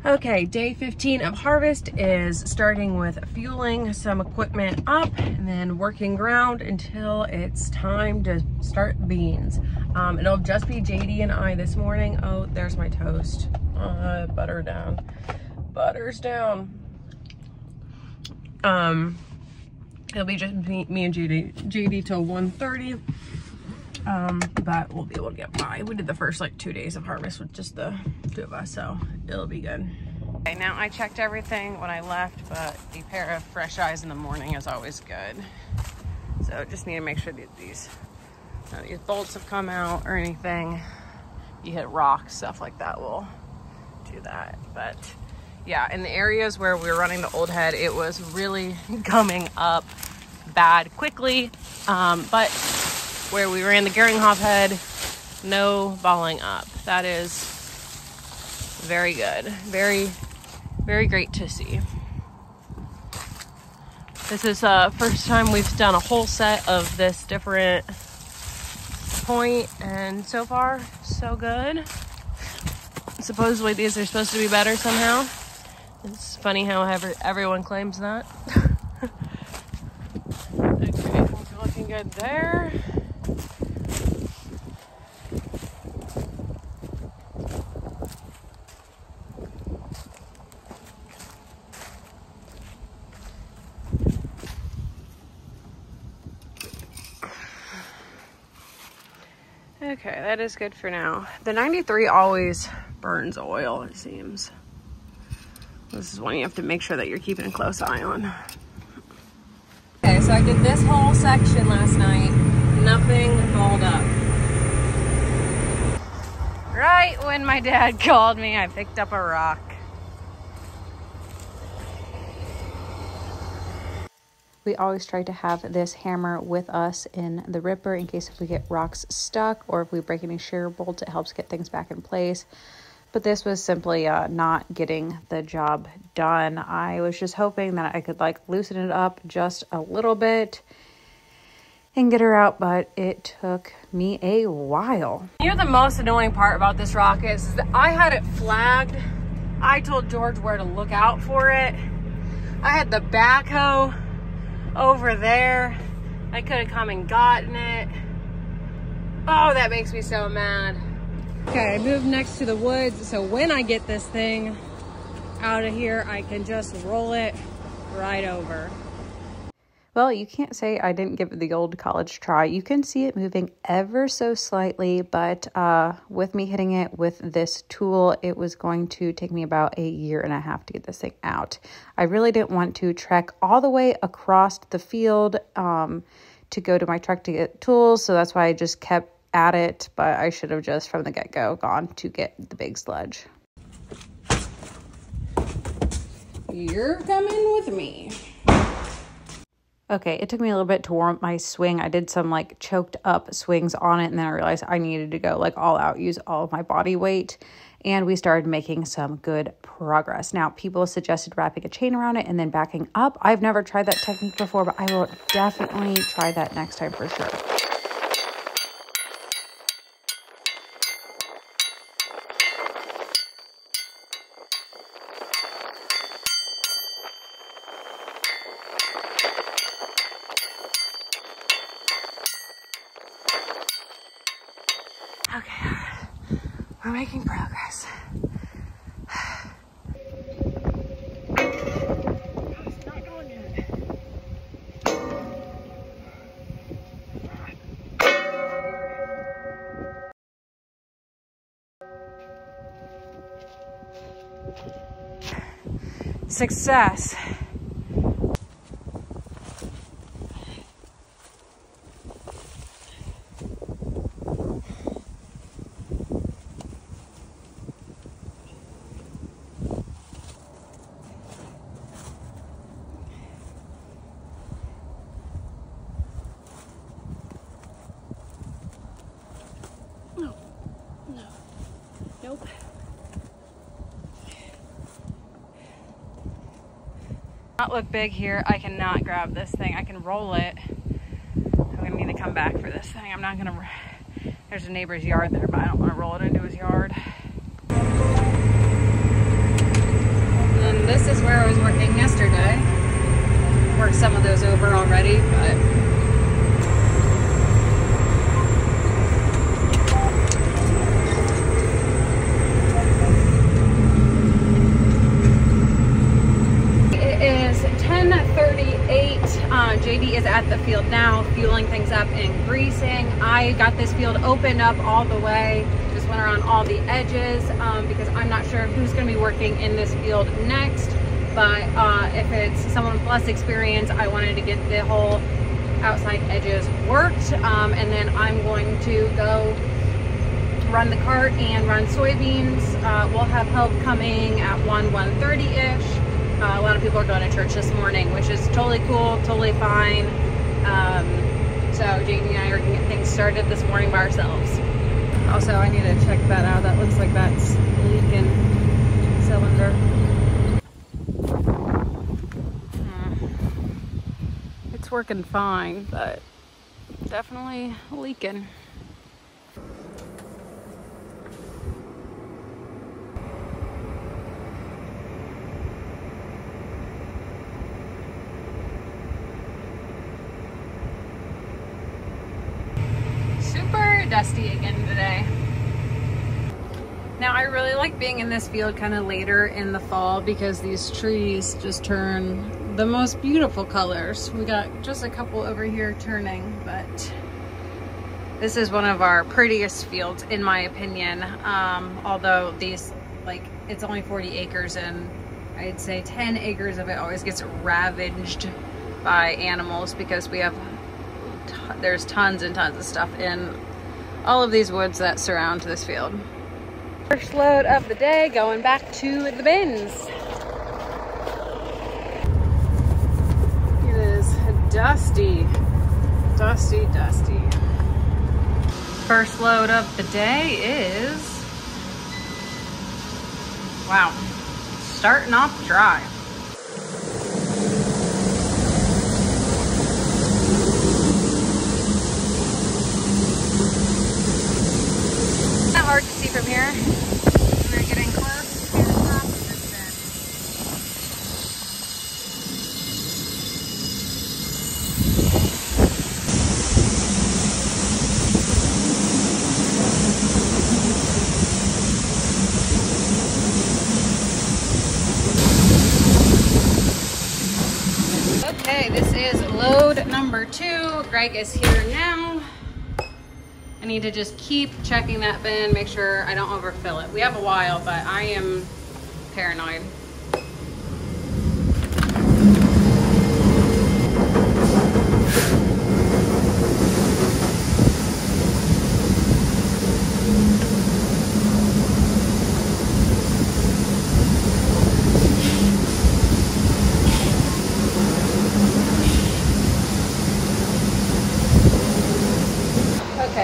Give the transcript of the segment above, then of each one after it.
Okay, day 15 of harvest is starting with fueling some equipment up and then working ground until it's time to start beans. It'll just be JD and I this morning. Oh, there's my toast. Butter down. Butter's down. It'll be just me and JD till 1:30. But we'll be able to get by. We did the first like 2 days of harvest with just the two of us, so it'll be good. Okay, now I checked everything when I left, but a pair of fresh eyes in the morning is always good. So just need to make sure that these bolts have come out or anything. You hit rocks, stuff like that will do that. But yeah, in the areas where we were running the old head, it was really coming up bad quickly. But where we ran the Geringhoff head, no balling up. That is very good. Very, very great to see. This is first time we've done a whole set of this different point, and so far, so good. Supposedly these are supposed to be better somehow. It's funny how everyone claims that. Okay, looking good there. Okay, that is good for now. The 93 always burns oil, it seems. This is one you have to make sure that you're keeping a close eye on. Okay, so I did this whole section last night. Nothing balled up. Right when my dad called me, I picked up a rock. We always try to have this hammer with us in the ripper in case if we get rocks stuck or if we break any shear bolts, it helps get things back in place. But this was simply not getting the job done. I was just hoping that I could like loosen it up just a little bit and get her out, but it took me a while. You know, the most annoying part about this rock is that I had it flagged. I told George where to look out for it. I had the backhoe over there. I could have come and gotten it. Oh, that makes me so mad. Okay, I moved next to the woods, so when I get this thing out of here, I can just roll it right over. Well, you can't say I didn't give it the old college try. You can see it moving ever so slightly, but with me hitting it with this tool, it was going to take me about 1.5 years to get this thing out. I really didn't want to trek all the way across the field to go to my truck to get tools, so that's why I just kept at it, but I should have just from the get-go gone to get the big sludge. You're coming with me. Okay, it took me a little bit to warm up my swing. I did some like choked up swings on it, and then I realized I needed to go like all out, use all of my body weight, and we started making some good progress. Now, people suggested wrapping a chain around it and then backing up. I've never tried that technique before, but I will definitely try that next time for sure. Okay, we're making progress. It's not going yet. Success. Nope. Not look big here. I cannot grab this thing. I can roll it. I'm gonna need to come back for this thing. I'm not gonna, there's a neighbor's yard there, but I don't want to roll it into his yard. worked some of those over already, but it is 10:38. JD is at the field now, fueling things up and greasing. I got this field opened up all the way, just went around all the edges because I'm not sure who's going to be working in this field next. But if it's someone with less experience, I wanted to get the whole outside edges worked. And then I'm going to go run the cart and run soybeans. We'll have help coming at 1:30-ish. A lot of people are going to church this morning, which is totally cool, totally fine. So JD and I are going to get things started this morning by ourselves. Also, I need to check that out. That looks like that's leaking cylinder. It's working fine, but definitely leaking. Super dusty again today. Now I really like being in this field kind of later in the fall because these trees just turn the most beautiful colors. We got just a couple over here turning, but this is one of our prettiest fields in my opinion. Although these, like, it's only 40 acres and I'd say 10 acres of it always gets ravaged by animals because we have there's tons and tons of stuff in all of these woods that surround this field. First load of the day going back to the bins. It is dusty, dusty, dusty. First load of the day is, wow, starting off dry. Hard to see from here. We're getting close to the top of this bin. Okay, this is load number 2. Greg is here now. I need to just keep checking that bin, make sure I don't overfill it. We have a while, but I am paranoid.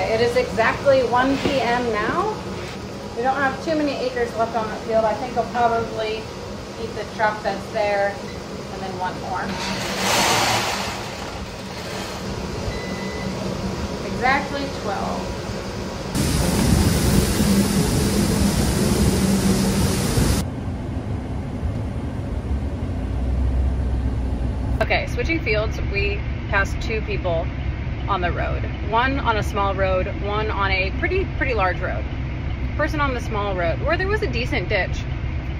It is exactly 1 p.m. now. We don't have too many acres left on the field. I think I'll probably keep the truck that's there and then one more. Exactly 12. Okay, switching fields, we passed 2 people on the road. One on a small road, one on a pretty large road. Person on the small road, where there was a decent ditch,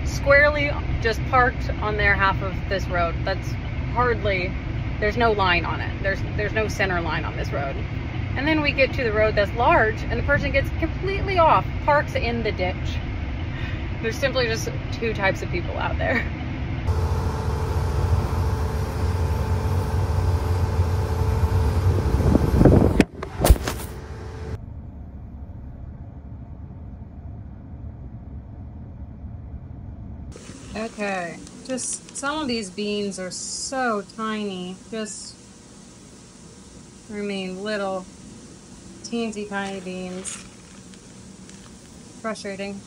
squarely just parked on their half of this road. That's hardly, there's no line on it. There's no center line on this road. And then we get to the road that's large and the person gets completely off, parks in the ditch. There's simply just 2 types of people out there. Okay, just some of these beans are so tiny, just remain little teensy tiny beans. Frustrating.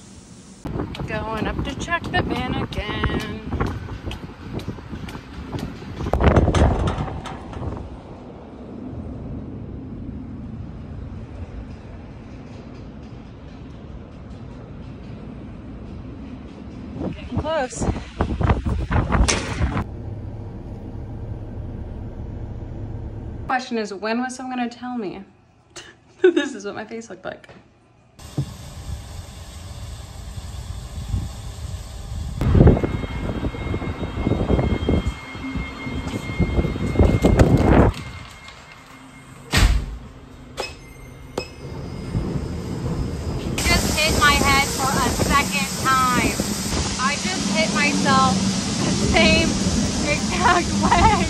Going up to check the bin again. Getting close. Question is, when was someone gonna tell me this is what my face looked like? Just hit my head for a second time. I just hit myself the same exact way.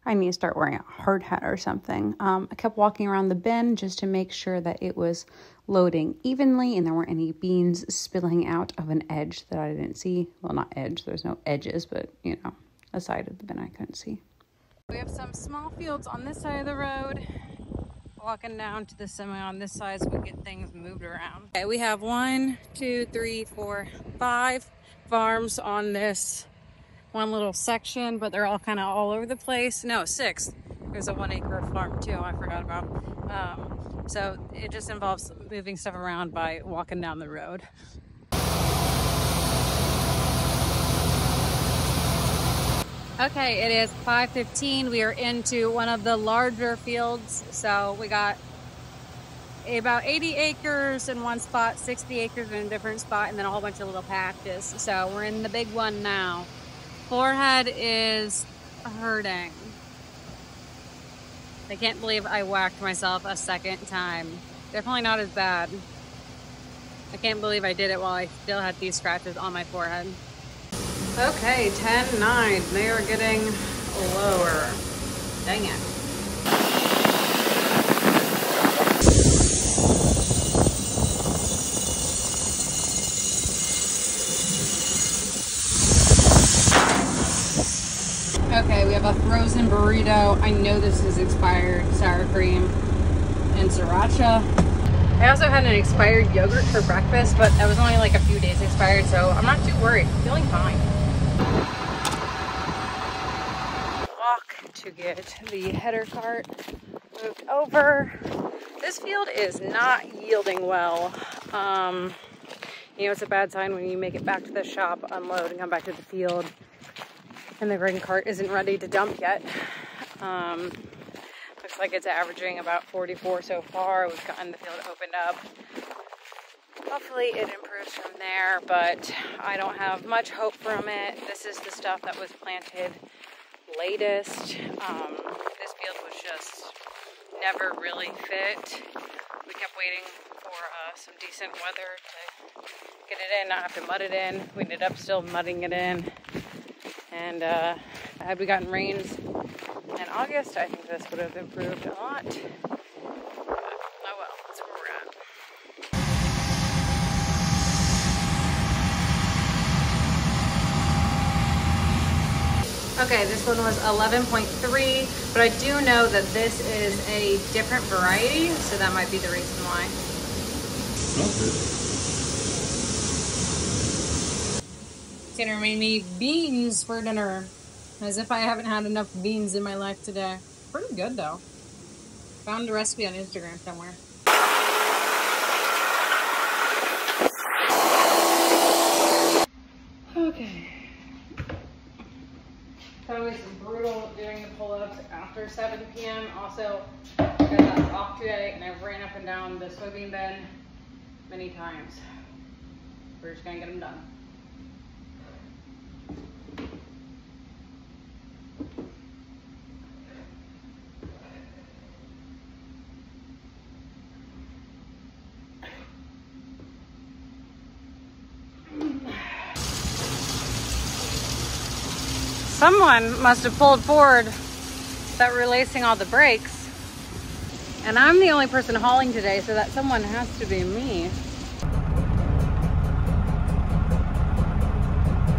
I need to start wearing a hard hat or something. I kept walking around the bin just to make sure that it was loading evenly and there weren't any beans spilling out of an edge that I didn't see. Well, not edge, there's no edges, but you know, a side of the bin I couldn't see. We have some small fields on this side of the road. Walking down to the semi on this side so we get things moved around. Okay, we have 1, 2, 3, 4, 5 farms on this one little section, but they're all kind of all over the place. No, 6. There's a 1 acre farm too, I forgot about. So it just involves moving stuff around by walking down the road. Okay, it is 5:15. We are into one of the larger fields. So we got about 80 acres in one spot, 60 acres in a different spot, and then a whole bunch of little patches. So we're in the big one now. Forehead is hurting. I can't believe I whacked myself a second time. Definitely not as bad. I can't believe I did it while I still had these scratches on my forehead. Okay, 10-9. They are getting lower. Dang it. Okay, we have a frozen burrito. I know this is expired, sour cream and sriracha. I also had an expired yogurt for breakfast, but that was only like a few days expired, so I'm not too worried. I'm feeling fine. Walk to get the header cart moved over. This field is not yielding well. You know, it's a bad sign when you make it back to the shop, unload, and come back to the field, and the grain cart isn't ready to dump yet. Looks like it's averaging about 44 so far. We've gotten the field opened up. Hopefully it improves from there, but I don't have much hope from it. This is the stuff that was planted latest. This field was just never really fit. We kept waiting for some decent weather to get it in, not have to mud it in. We ended up still mudding it in. And had we gotten rains in August, I think this would have improved a lot. But, oh well, that's where we're at. Okay, this one was 11.3, but I do know that this is a different variety, so that might be the reason why. It's gonna remind me beans for dinner. As if I haven't had enough beans in my life today. Pretty good though. Found the recipe on Instagram somewhere. Okay. Totally brutal doing the pull-ups after 7 p.m. Also, because I was off today and I ran up and down the soybean bed many times. We're just gonna get them done. Someone must have pulled forward that releasing all the brakes. And I'm the only person hauling today, so that someone has to be me.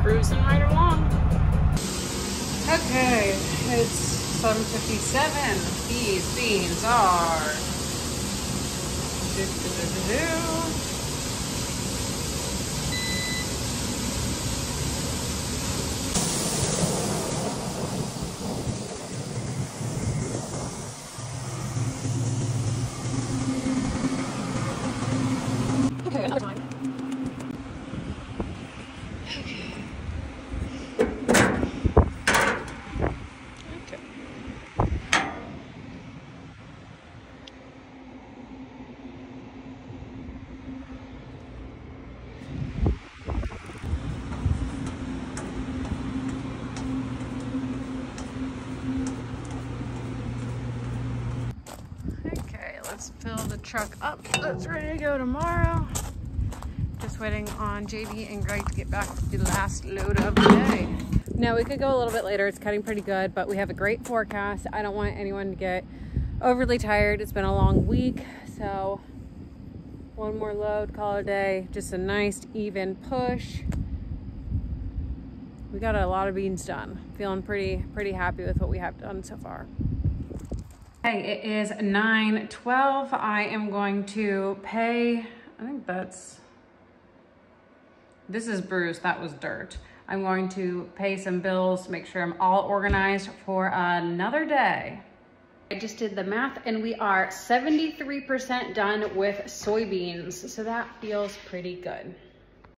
Cruising right along. Okay, it's 7:57. These beans are... Okay, another time. fill the truck up so it's ready to go tomorrow. Just waiting on JD and Greg to get back with the last load of the day. Now we could go a little bit later. It's cutting pretty good, but we have a great forecast. I don't want anyone to get overly tired. It's been a long week, so one more load, call it a day. Just a nice even push. We got a lot of beans done. Feeling pretty happy with what we have done so far. Hey, it is 9:12. I am going to pay, I think this is Bruce, that was dirt. I'm going to pay some bills, make sure I'm all organized for another day. I just did the math and we are 73% done with soybeans, so that feels pretty good.